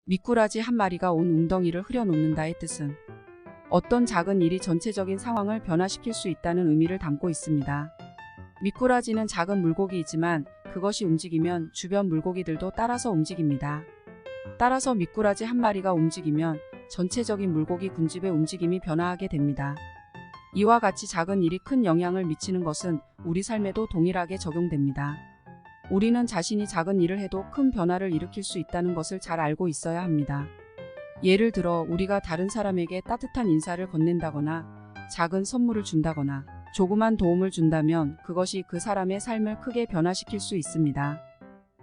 미꾸라지 한 마리가 온 웅덩이를 흐려놓는다의 뜻은 어떤 작은 일이 전체적인 상황을 변화시킬 수 있다는 의미를 담고 있습니다. 미꾸라지는 작은 물고기이지만 그것이 움직이면 주변 물고기들도 따라서 움직입니다. 따라서 미꾸라지 한 마리가 움직이면 전체적인 물고기 군집의 움직임이 변화하게 됩니다. 이와 같이 작은 일이 큰 영향을 미치는 것은 우리 삶에도 동일하게 적용됩니다. 우리는 자신이 작은 일을 해도 큰 변화를 일으킬 수 있다는 것을 잘 알고 있어야 합니다. 예를 들어 우리가 다른 사람에게 따뜻한 인사를 건넨다거나 작은 선물을 준다거나 조그만 도움을 준다면 그것이 그 사람의 삶을 크게 변화시킬 수 있습니다.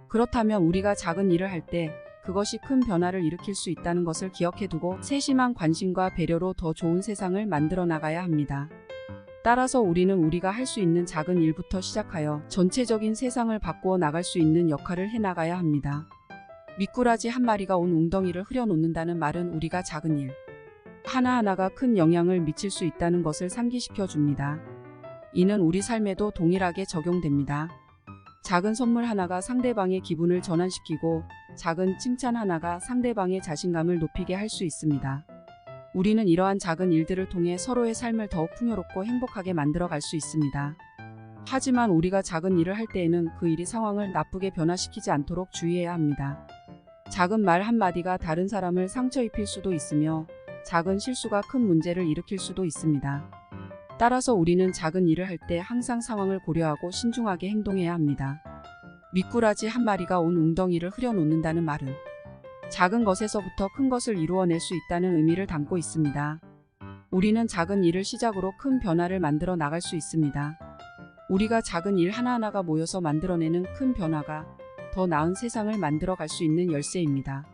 그렇다면 우리가 작은 일을 할 때 그것이 큰 변화를 일으킬 수 있다는 것을 기억해두고 세심한 관심과 배려로 더 좋은 세상을 만들어 나가야 합니다. 따라서 우리는 우리가 할 수 있는 작은 일부터 시작하여 전체적인 세상을 바꾸어 나갈 수 있는 역할을 해나가야 합니다. 미꾸라지 한 마리가 온 웅덩이를 흐려놓는다는 말은 우리가 작은 일 하나하나가 큰 영향을 미칠 수 있다는 것을 상기시켜 줍니다. 이는 우리 삶에도 동일하게 적용됩니다. 작은 선물 하나가 상대방의 기분을 전환시키고 작은 칭찬 하나가 상대방의 자신감을 높이게 할 수 있습니다. 우리는 이러한 작은 일들을 통해 서로의 삶을 더욱 풍요롭고 행복하게 만들어 갈 수 있습니다. 하지만 우리가 작은 일을 할 때에는 그 일이 상황을 나쁘게 변화시키지 않도록 주의해야 합니다. 작은 말 한마디가 다른 사람을 상처 입힐 수도 있으며 작은 실수가 큰 문제를 일으킬 수도 있습니다. 따라서 우리는 작은 일을 할 때 항상 상황을 고려하고 신중하게 행동해야 합니다. 미꾸라지 한 마리가 온 웅덩이를 흐려놓는다는 말은 작은 것에서부터 큰 것을 이루어낼 수 있다는 의미를 담고 있습니다. 우리는 작은 일을 시작으로 큰 변화를 만들어 나갈 수 있습니다. 우리가 작은 일 하나하나가 모여서 만들어내는 큰 변화가 더 나은 세상을 만들어 갈 수 있는 열쇠입니다.